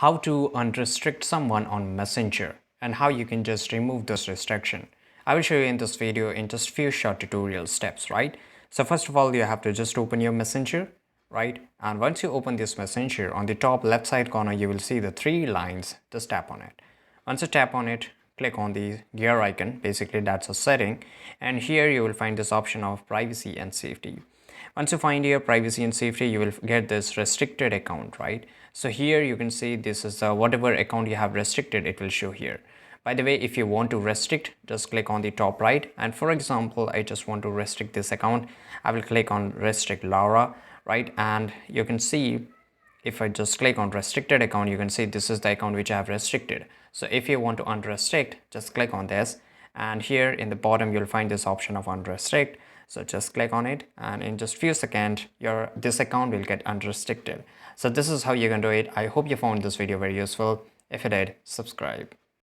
how to unrestrict someone on Messenger and how you can just remove this restriction. I will show you in this video in just few short tutorial steps, right? So first of all, you have to just open your Messenger, right? And once you open this Messenger, on the top left side corner, you will see the three lines. Just tap on it. Once you tap on it, click on the gear icon. Basically, that's a setting. And here you will find this option of privacy and safety. Once you find your privacy and safety, you will get this restricted account, right? So here you can see this is whatever account you have restricted, it will show here. By the way, if you want to restrict, just click on the top right. And for example, I just want to restrict this account. I will click on restrict Laura, right? And you can see if I just click on restricted account, you can see this is the account which I have restricted. So if you want to unrestrict, just click on this. And here in the bottom, you'll find this option of unrestrict. So just click on it, and in just few seconds, this account will get unrestricted. So this is how you can do it. I hope you found this video very useful. If you did, subscribe.